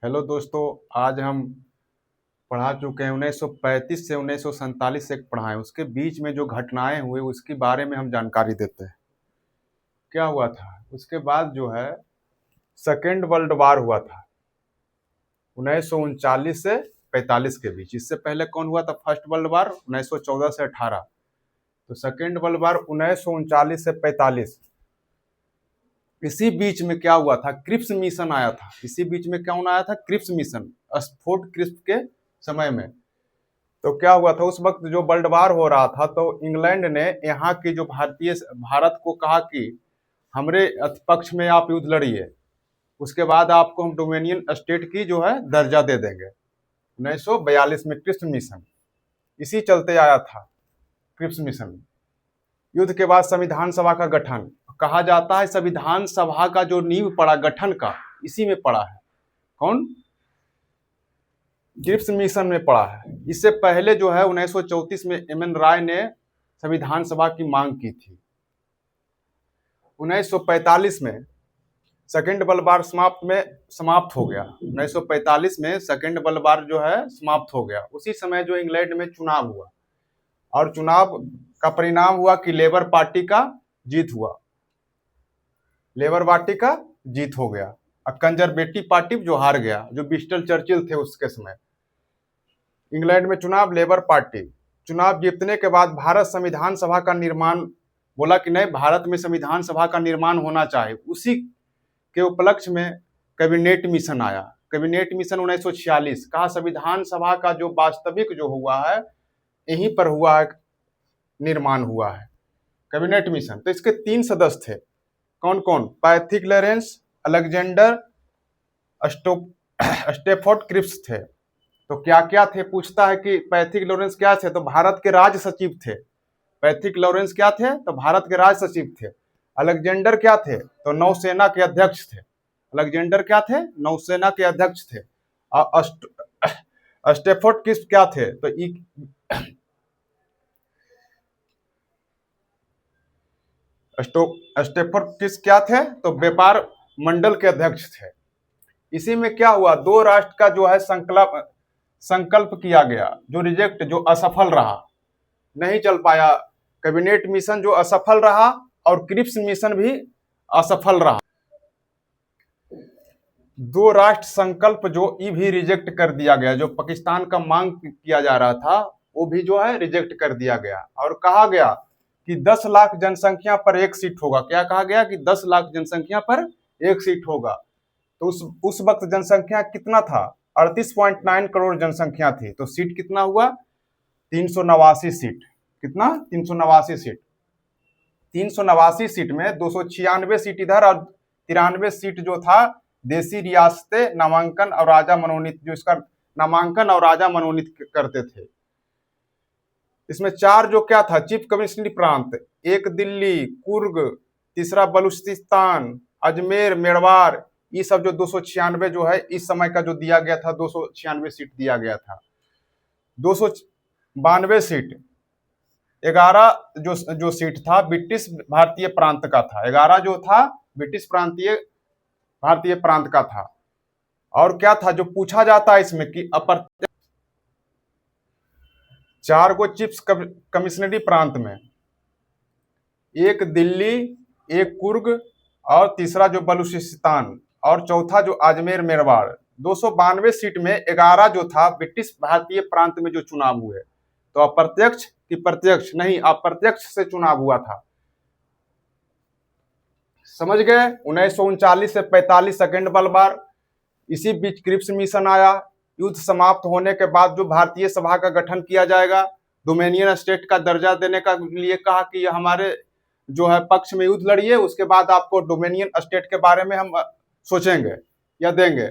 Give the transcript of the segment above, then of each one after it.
Hello दोस्तों। आज हम पढ़ा चुके हैं 1935 से 1947 से पढ़ाएं, उसके बीच में जो घटनाएं हुए उसके बारे में हम जानकारी देते हैं। क्या हुआ था उसके बाद जो है सेकेंड वर्ल्ड वार हुआ था 1939 से 45 के बीच। इससे पहले कौन हुआ था? फर्स्ट वर्ल्ड वार 1914 से 18। तो सेकेंड वर्ल्ड वार 1939 से 45। इसी बीच में क्या हुआ था? क्रिप्स मिशन आया था। इसी बीच में कौन आया था? क्रिप्स मिशन, स्फोट क्रिप्स के समय में। तो क्या हुआ था उस वक्त जो वर्ल्ड वार हो रहा था, तो इंग्लैंड ने यहाँ की जो भारत को कहा कि हमरे पक्ष में आप युद्ध लड़िए, उसके बाद आपको हम डोमिनियन स्टेट की जो है दर्जा दे देंगे। 1942 में क्रिप्स मिशन इसी चलते आया था। क्रिप्स मिशन युद्ध के बाद संविधान सभा का गठन कहा जाता है। संविधान सभा का जो नींव पड़ा गठन का, इसी में पड़ा है। कौन? क्रिप्स मिशन में पड़ा है। इससे पहले जो है 1934 में एम एन राय ने संविधान सभा की मांग की थी। 1945 में सेकेंड वर्ल्ड वार समाप्त हो गया। 1945 में सेकेंड वर्ल्ड वार जो है समाप्त हो गया। उसी समय जो इंग्लैंड में चुनाव हुआ और चुनाव का परिणाम हुआ कि लेबर पार्टी का जीत हुआ। लेबर पार्टी का जीत हो गया और कंजर्वेटिव पार्टी जो हार गया, जो विंस्टन चर्चिल थे उसके समय। इंग्लैंड में चुनाव, लेबर पार्टी चुनाव जीतने के बाद भारत संविधान सभा का निर्माण बोला कि नहीं, भारत में संविधान सभा का निर्माण होना चाहिए। उसी के उपलक्ष्य में कैबिनेट मिशन आया। कैबिनेट मिशन 1946 कहा संविधान सभा का जो वास्तविक जो हुआ है यहीं पर हुआ है, निर्माण हुआ है कैबिनेट मिशन। तो इसके 3 सदस्य थे। कौन कौन? Pethick Lawrence, Alexander Stafford Cripps थे। तो क्या क्या थे? पूछता है कि पैथिक लॉरेंस क्या थे? तो भारत के राज सचिव थे। पैथिक लॉरेंस क्या थे? तो भारत के राज सचिव थे। अलेक्जेंडर क्या थे? तो नौसेना के अध्यक्ष थे। अलेक्जेंडर क्या थे? नौसेना के अध्यक्ष थे। और स्टेफोर्ड क्रिप्स क्या थे? तो स्टेफोर्ड क्रिप्स क्या थे? तो व्यापार मंडल के अध्यक्ष थे। इसी में क्या हुआ? 2 राष्ट्र का जो है संकल्प किया गया, जो रिजेक्ट, जो असफल रहा, नहीं चल पाया। कैबिनेट मिशन जो असफल रहा और क्रिप्स मिशन भी असफल रहा। 2 राष्ट्र संकल्प जो ये भी रिजेक्ट कर दिया गया। जो पाकिस्तान का मांग किया जा रहा था वो भी जो है रिजेक्ट कर दिया गया और कहा गया कि 10 लाख जनसंख्या पर 1 सीट होगा। क्या कहा गया? कि 10 लाख जनसंख्या पर 1 सीट होगा। तो उस वक्त जनसंख्या कितना था? 38.9 करोड़ जनसंख्या थी। तो सीट कितना हुआ? 389 सीट। कितना? 389 सीट। 389 सीट में 296 सीट इधर और 93 सीट जो था देसी रियासतें नामांकन और राजा मनोनीत, जो इसका नामांकन और राजा मनोनीत करते थे। इसमें 4 जो क्या था? चीफ कमिश्नरी प्रांत, एक दिल्ली, कुर्ग, तीसरा बलूचिस्तान, अजमेर, मेवाड़, ये सब जो 296 जो है इस समय का जो दिया गया था, 296 सीट दिया गया था। 292 सीट, 11 जो सीट था ब्रिटिश भारतीय प्रांत का था। 11 जो था ब्रिटिश भारतीय प्रांत का था। और क्या था जो पूछा जाता है इसमें कि अप्रत्यक्ष 4 गो चीफ कमिश्नरी प्रांत में, एक दिल्ली, एक कुर्ग और तीसरा जो बलूचिस्तान और चौथा जो अजमेर मेवाड़। 292 सीट में 11 जो था ब्रिटिश भारतीय प्रांत में जो चुनाव हुए। तो अप्रत्यक्ष कि प्रत्यक्ष? नहीं, अप्रत्यक्ष से चुनाव हुआ था। समझ गए? 1939 से 45 सेकेंड वर्ल्ड वार। इसी बीच क्रिप्स मिशन आया। युद्ध समाप्त होने के बाद जो भारतीय सभा का गठन किया जाएगा, डोमिनियन स्टेट का दर्जा देने का लिए कहा कि हमारे जो है पक्ष में युद्ध लड़िए, उसके बाद आपको डोमिनियन स्टेट के बारे में हम सोचेंगे या देंगे।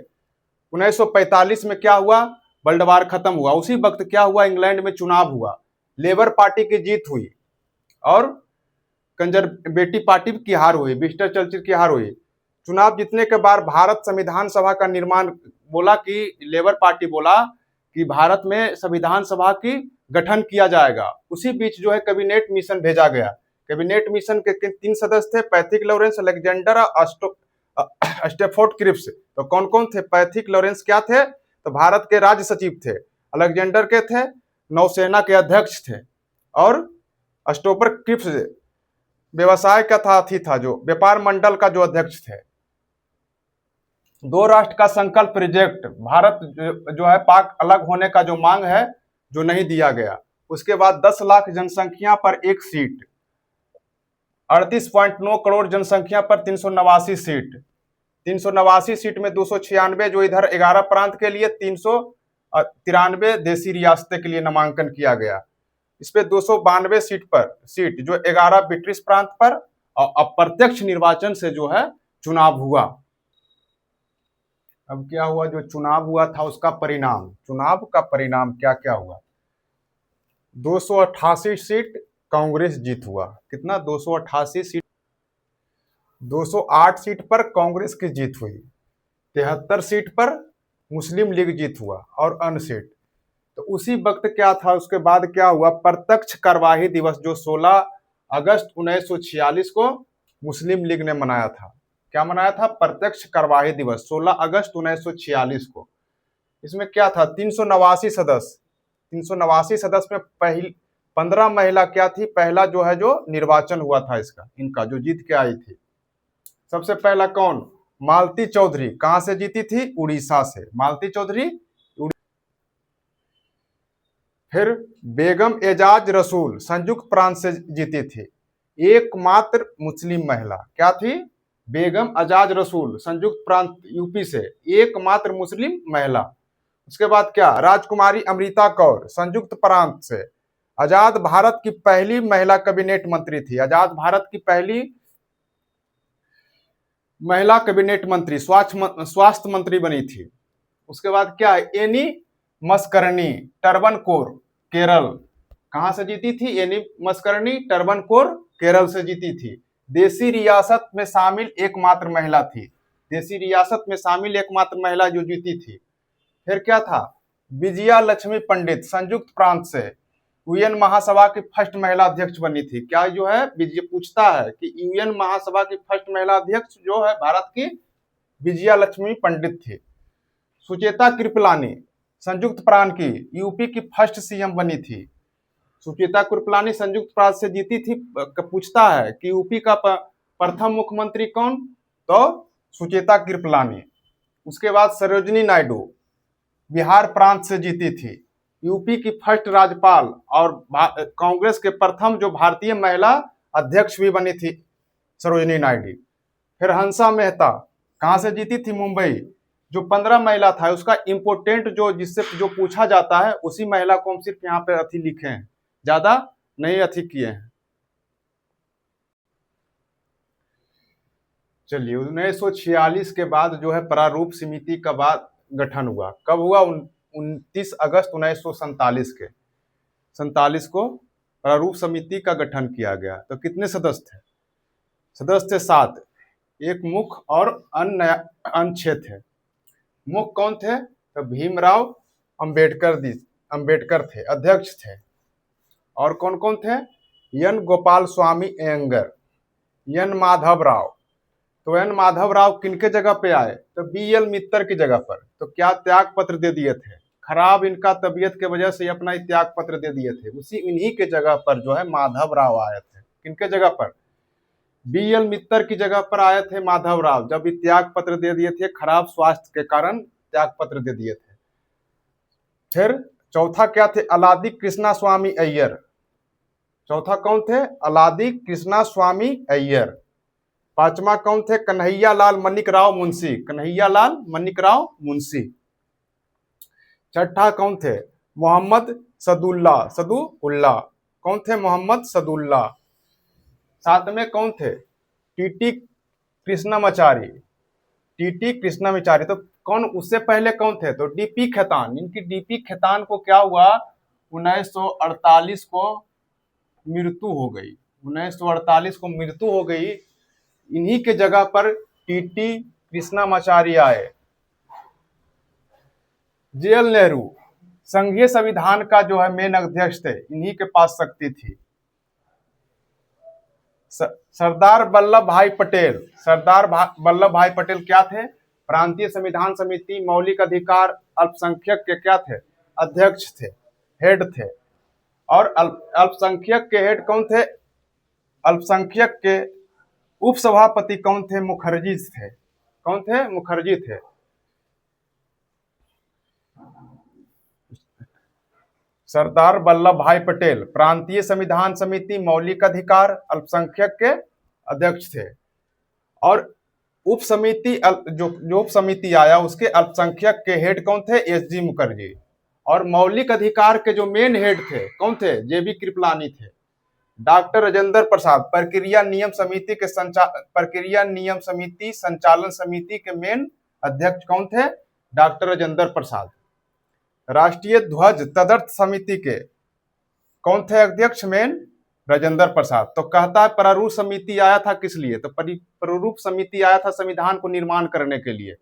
1945 में क्या हुआ? वर्ल्ड वार खत्म हुआ। उसी वक्त क्या हुआ? इंग्लैंड में चुनाव हुआ, लेबर पार्टी की जीत हुई और कंजर्वेटिव पार्टी की हार हुई, विंस्टन चर्चिल की हार हुई। चुनाव जीतने के बाद भारत संविधान सभा का निर्माण बोला कि लेबर पार्टी बोला कि भारत में संविधान सभा की गठन किया जाएगा। उसी बीच जो है कैबिनेट मिशन भेजा गया। कैबिनेट मिशन के 3 सदस्य थे, Pethick Lawrence, Alexander Stafford Cripps. तो कौन कौन थे? पैथिक लॉरेंस क्या थे? तो भारत के राज्य सचिव थे। अलेक्जेंडर के थे, नौसेना के अध्यक्ष थे। और स्टोपर क्रिप्स व्यवसाय का था जो व्यापार मंडल का जो अध्यक्ष थे। दो राष्ट्र का संकल्प रिजेक्ट, भारत जो है पाक अलग होने का जो मांग है जो नहीं दिया गया। उसके बाद 10 लाख जनसंख्या पर एक सीट, 38.9 करोड़ जनसंख्या पर 389 सीट, 389 सीट में 296 जो इधर 11 प्रांत के लिए, 393 देसी रियासतें के लिए नामांकन किया गया। इस पे 292 सीट जो 11 ब्रिटिश प्रांत पर, और अप्रत्यक्ष निर्वाचन से जो है चुनाव हुआ। अब क्या हुआ? जो चुनाव हुआ था उसका परिणाम, चुनाव का परिणाम क्या क्या हुआ? 288 सीट कांग्रेस जीत हुआ। कितना? 288 सीट, 208 सीट पर कांग्रेस की जीत हुई, 73 सीट पर मुस्लिम लीग जीत हुआ और अन्य सीट। तो उसी वक्त क्या था? उसके बाद क्या हुआ? प्रत्यक्ष कार्यवाही दिवस जो 16 अगस्त 1946 को मुस्लिम लीग ने मनाया था। क्या मनाया था? प्रत्यक्ष कार्यवाही दिवस 16 अगस्त 1946 को। इसमें क्या था? 389 सदस्य, 389 सदस्य में पहली 15 महिला क्या थी? पहला जो है जो निर्वाचन हुआ था इसका, इनका जो जीत के आई थी। सबसे पहला कौन? मालती चौधरी। कहां से जीती थी? उड़ीसा से, मालती चौधरी। फिर बेगम एजाज रसूल संयुक्त प्रांत से जीती थी, एकमात्र मुस्लिम महिला। क्या थी? बेगम एजाज रसूल संयुक्त प्रांत यूपी से, एकमात्र मुस्लिम महिला। उसके बाद क्या? राजकुमारी अमृता कौर संयुक्त प्रांत से, आजाद भारत की पहली महिला कैबिनेट मंत्री थी, आजाद भारत की पहली महिला कैबिनेट मंत्री, स्वास्थ्य मंत्री बनी थी। उसके बाद क्या? एनी मस्करनी टर्बनकोर, केरल। कहां से जीती थी? एनी मस्करनी टर्बनकोर केरल से जीती थी। देसी रियासत में शामिल एकमात्र महिला थी, देसी रियासत में शामिल एकमात्र महिला जो जीती थी। फिर क्या था? विजया लक्ष्मी पंडित संयुक्त प्रांत से यूएन महासभा की फर्स्ट महिला अध्यक्ष बनी थी। क्या जो है विजय पूछता है कि यूएन महासभा की फर्स्ट महिला अध्यक्ष जो है भारत की विजया लक्ष्मी पंडित थी। सुचेता कृपलानी संयुक्त प्रांत की यूपी की फर्स्ट सीएम बनी थी। सुचेता कृपलानी संयुक्त प्रांत से जीती थी। पूछता है कि यूपी का प्रथम मुख्यमंत्री कौन? तो सुचेता कृपलानी। उसके बाद सरोजिनी नायडू बिहार प्रांत से जीती थी, यूपी की फर्स्ट राज्यपाल और कांग्रेस के प्रथम जो भारतीय महिला अध्यक्ष भी बनी थी सरोजिनी नायडू। फिर हंसा मेहता कहां से जीती थी? मुंबई। जो 15 महिला था उसका इंपोर्टेंट जो जिससे जो पूछा जाता है उसी महिला को हम सिर्फ यहाँ पे अथी लिखे हैं, ज्यादा नहीं अथी किए हैं। चलिए 1946 के बाद जो है प्रारूप समिति का बाद गठन हुआ। कब हुआ? 29 अगस्त 1947 के 47 को प्रारूप समिति का गठन किया गया। तो कितने सदस्य थे? सदस्य थे 7, एक मुख्य और अन्य 6 थे। मुख्य कौन थे? तो भीमराव अंबेडकर थे, अध्यक्ष थे। और कौन कौन थे? N Gopal Swami Iyengar, N Madhav Rao. तो एन माधव राव किनके जगह पे आए? तो बीएल मित्तर की जगह पर। तो क्या त्याग पत्र दे दिए थे? खराब इनका तबीयत के वजह से अपना त्याग पत्र दे दिए थे। उसी इन्हीं के जगह पर जो है माधव राव आए थे। किनके जगह पर? बीएल मित्तर की जगह पर आए थे माधव राव, जब त्याग पत्र दे दिए थे, खराब स्वास्थ्य के कारण त्याग पत्र दे दिए थे। फिर चौथा क्या थे? अलादी कृष्णा स्वामी अय्यर। चौथा कौन थे? अलादी कृष्णा स्वामी अय्यर। पांचवा कौन थे? कन्हैया लाल मनिकराव मुंशी, कन्हैया लाल मनिकराव मुंशी। छठा कौन थे? मोहम्मद सदुल्ला। कौन थे? मोहम्मद सदुल्ला। सातवें कौन थे? TT Krishnamachari, TT Krishnamachari. तो कौन उससे पहले कौन थे? तो डीपी खेतान। इनकी डीपी खेतान को क्या हुआ? 1948 को मृत्यु हो गई, 1948 को मृत्यु हो गई। इन्हीं के जगह पर टीटी कृष्णमाचारी आए। जेएल नेहरू संघीय संविधान का जो है मेन अध्यक्ष थे, इन्हीं के पास शक्ति थी। सरदार वल्लभ भाई पटेल, वल्लभ भाई पटेल क्या थे? प्रांतीय संविधान समिति, मौलिक अधिकार, अल्पसंख्यक के क्या थे? अध्यक्ष थे, हेड थे। और अल्पसंख्यक के हेड कौन थे? अल्पसंख्यक के उपसभापति कौन थे? मुखर्जी थे। कौन थे? मुखर्जी थे। सरदार वल्लभ भाई पटेल प्रांतीय संविधान समिति, मौलिक अधिकार, अल्पसंख्यक के अध्यक्ष थे। और उप समिति जो उप समिति आया उसके अल्पसंख्यक के हेड कौन थे? S G Mukherjee. और मौलिक अधिकार के जो मेन हेड थे कौन थे? जेबी कृपलानी थे। डॉक्टर राजेंद्र प्रसाद प्रक्रिया नियम समिति संचालन समिति के मेन अध्यक्ष कौन थे? डॉक्टर राजेंद्र प्रसाद। राष्ट्रीय ध्वज तदर्थ समिति के कौन थे अध्यक्ष? मेन राजेंद्र प्रसाद। तो कहता है प्रारूप समिति आया था किस लिए? तो प्रारूप समिति आया था संविधान को निर्माण करने के लिए।